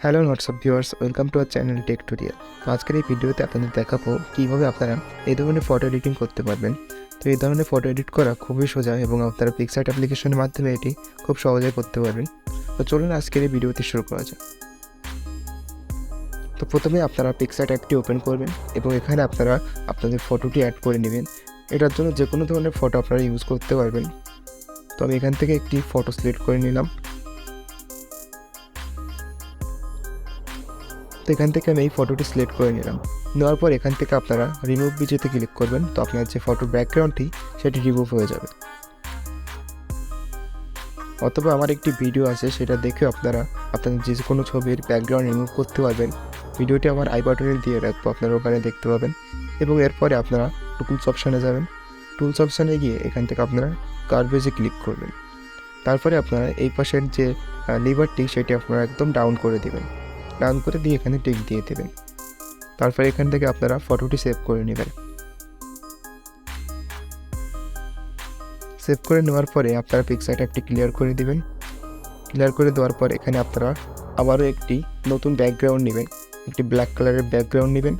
Hello WhatsApp viewers, welcome to our channel tech tutorial. তো আজকের এই ভিডিওতে আপনাদের দেখাবো কীভাবে আপনারা এই ধরনের ফটো এডিটিং করতে পারবেন। তো এই ধরনের ফটো এডিট করা খুবই সোজা এবং আপনারা পিক্সার্ট অ্যাপ্লিকেশনের মাধ্যমে এটি খুব সহজেই করতে পারবেন। তো চলুন আজকের এই ভিডিওটি শুরু করা যাক। তো প্রথমে আপনারা পিক্সার্ট অ্যাপটি ওপেন করবেন এবং এখানে আপনারা আপনাদের ফটোটি অ্যাড করে নেবেন। এটার জন্য যে কোনো ধরনের ফটো আপনারা ইউজ করতে পারবেন। তো আমি এখান থেকে একটি ফটো সিলেক্ট করে নিলাম। তো এখান থেকে আমি এই ফটোটি সিলেক্ট করে নিলাম। নেওয়ার পর এখান থেকে আপনারা রিমুভ ভিডিওতে ক্লিক করবেন। তো আপনার যে ফটোর ব্যাকগ্রাউন্ডটি সেটি রিমুভ হয়ে যাবে। অথবা আমার একটি ভিডিও আছে, সেটা দেখে আপনারা আপনাদের যে কোনো ছবির ব্যাকগ্রাউন্ড রিমুভ করতে পারবেন। ভিডিওটি আমার আই বাটনে দিয়ে রাখবো, আপনারা ওখানে দেখতে পাবেন। এবং এরপরে আপনারা টুলস অপশানে যাবেন। টুলস অপশানে গিয়ে এখান থেকে আপনারা কার্ভেজে ক্লিক করবেন। তারপরে আপনারা এই পাশের যে লিভারটি সেটি আপনারা একদম ডাউন করে দেবেন। ডাউন করে দিয়ে এখানে টিক দিয়ে দেবেন। তারপরে এখান থেকে আপনারা ফটোটি সেভ করে নেবেন। সেভ করে নেওয়ার পরে আপনারা পিক্সার্ট অ্যাপটি ক্লিয়ার করে দিবেন। ক্লিয়ার করে দেওয়ার পর এখানে আপনারা আবারও একটি নতুন ব্যাকগ্রাউন্ড নেবেন, একটি ব্ল্যাক কালারের ব্যাকগ্রাউন্ড নেবেন।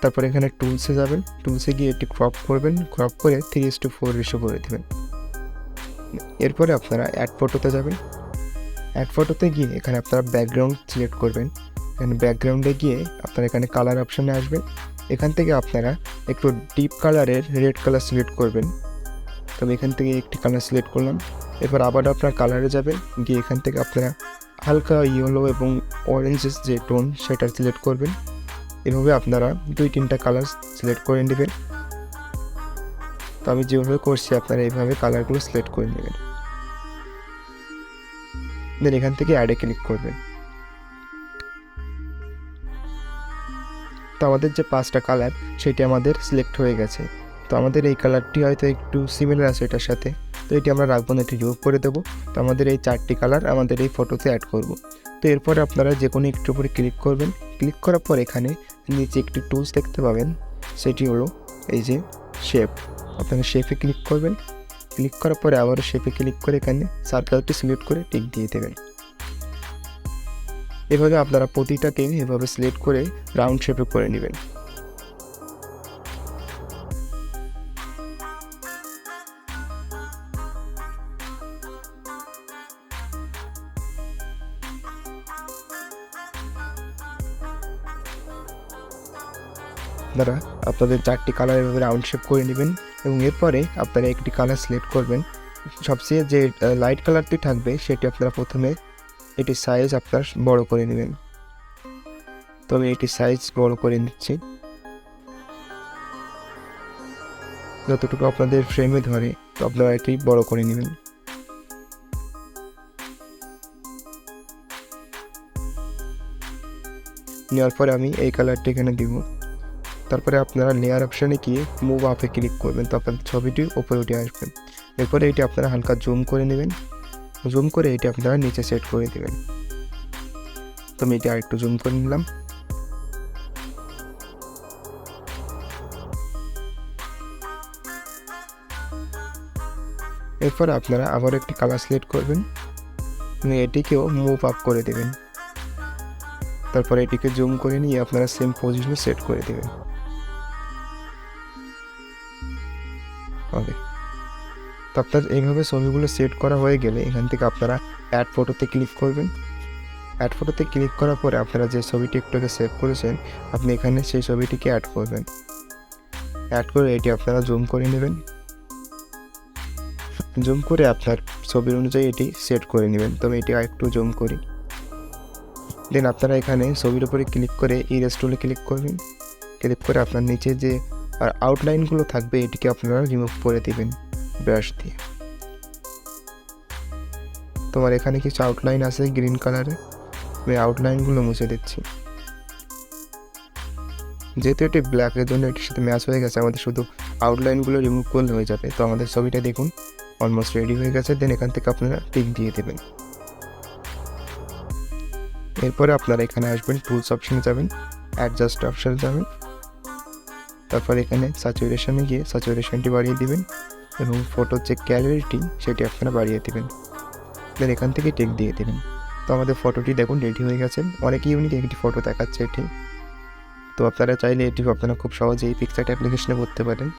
তারপর এখানে টুলসে যাবেন, টুলসে গিয়ে এটি ক্রপ করবেন, ক্রপ করে 3:4 রেশিও করে দেবেন। এরপরে আপনারা অ্যাড ফটোতে যাবেন। অ্যাড ফটোতে গিয়ে এখানে আপনারা ব্যাকগ্রাউন্ড সিলেক্ট করবেন। এখানে ব্যাকগ্রাউন্ডে গিয়ে আপনারা এখানে কালার অপশানে আসবেন। এখান থেকে আপনারা একটু ডিপ কালারের রেড কালার সিলেক্ট করবেন। তো আমি এখান থেকে একটি কালার সিলেক্ট করলাম। এরপর আবার আপনার কালারে যাবেন, গিয়ে এখান থেকে আপনারা হালকা ইয়েলো এবং অরেঞ্জের যে টোন সেটা সিলেক্ট করবেন। এভাবে আপনারা 2-3টা কালার সিলেক্ট করে নেবেন। তো আমি যেভাবে করছি আপনারা এইভাবে কালারগুলো সিলেক্ট করে নেবেন। দেন এখান থেকে অ্যাডে ক্লিক করবেন। তো আমাদের যে 5টা কালার সেটি আমাদের সিলেক্ট হয়ে গেছে। তো আমাদের এই কালারটি হয়তো একটু সিমিলার আছে এটার সাথে, তো এটি আমরা রাখবো না, এটি রিমুভ করে দেবো। তো আমাদের এই 4টি কালার আমাদের এই ফটোতে অ্যাড করব। তো এরপরে আপনারা যে কোনো একটু উপরে ক্লিক করবেন। ক্লিক করার পর এখানে নিচে একটি টুলস দেখতে পাবেন, সেটি হলো এই যে শেপ। আপনারা শেপে ক্লিক করবেন। ক্লিক করার পরে আবারও শেপে ক্লিক করে এখানে সার্কেলটি সিলেক্ট করে টিক দিয়ে দেবেন। এভাবে আপনারা প্রতিটাকে এভাবে সিলেক্ট করে রাউন্ড শেপে করে নেবেন। আপনারা আপনাদের 4টি কালার এভাবে রাউন্ড শেপ করে নেবেন এবং এরপরে আপনারা একটি কালার সিলেক্ট করবেন। সবচেয়ে যে লাইট কালারটি থাকবে সেটি আপনারা প্রথমে এটির সাইজ আপনার বড় করে নেবেন। তো আমি এটির সাইজ বড় করে নিচ্ছি, যতটুকু আপনাদের ফ্রেমে ধরে। তো আপনারা এটি বড় করে নেবেন। নেওয়ার পরে আমি এই কালারটি এখানে দিব। তারপরে আপনারা লেয়ার অপশানে গিয়ে মুভ আপে ক্লিক করবেন। তো আপনাদের ছবিটি উপরে উঠে আসবেন। এরপরে এটি আপনারা হালকা জুম করে নেবেন। জুম করে এটি আপনারা নিচে সেট করে দেবেন। তো আমি এটি আরেকটু জুম করে নিলাম। এরপর আপনারা আবার একটি কালার সিলেক্ট করবেন, এটিকেও মুভ আপ করে দেবেন। তারপরে এটিকে জুম করে নিয়ে আপনারা সেম পজিশনে সেট করে দেবেন। ওকে, তো আপনার এইভাবে ছবিগুলো সেট করা হয়ে গেলে এখান থেকে আপনারা অ্যাড ফটোতে ক্লিক করবেন। অ্যাড ফটোতে ক্লিক করার পরে আপনারা যে ছবিটি একটু আগে সেভ করেছেন, আপনি এখানে সেই ছবিটিকে অ্যাড করবেন। অ্যাড করে এটি আপনারা জুম করে নেবেন। জুম করে আপনার ছবির অনুযায়ী এটি সেট করে নেবেন। তবে এটি আরেকটু জুম করি। দেন আপনারা এখানে ছবির উপরে ক্লিক করে ইরেজ টুলে ক্লিক করবেন। ক্লিক করে আপনার নিচে যে আউটলাইনগুলো থাকবে এটিকে আপনারা রিমুভ করে দেবেন ব্রাশ দিয়ে। তোমার এখানে কিছু আউটলাইন আছে গ্রিন কালারে, আমি আউটলাইনগুলো মুছে দিচ্ছি। যেহেতু এটি ব্ল্যাকের জন্য এটির সাথে ম্যাচ হয়ে গেছে, আমাদের শুধু আউটলাইনগুলো রিমুভ করলে হয়ে যাবে। তো আমাদের ছবিটা দেখুন অলমোস্ট রেডি হয়ে গেছে। দেন এখান থেকে আপনারা টিক দিয়ে দেবেন। এরপরে আপনারা এখানে আসবেন, টুলস অপশানে যাবেন, অ্যাডজাস্ট অপশানে যাবেন। তারপর এখানে স্যাচুরেশনে গিয়ে স্যাচুরেশনটি বাড়িয়ে দিবেন এবং ফটোর যে ক্যালারিটি সেটি আপনারা বাড়িয়ে দেবেন। দেন এখান থেকে টিক দিয়ে দেবেন। তো আমাদের ফটোটি দেখুন রেডি হয়ে গেছে। অনেক ইউনিক একটি ফটো দেখাচ্ছে এটি। তো আপনারা চাইলে এটি আপনারা খুব সহজেই পিকচার্ট অ্যাপ্লিকেশনে করতে পারেন।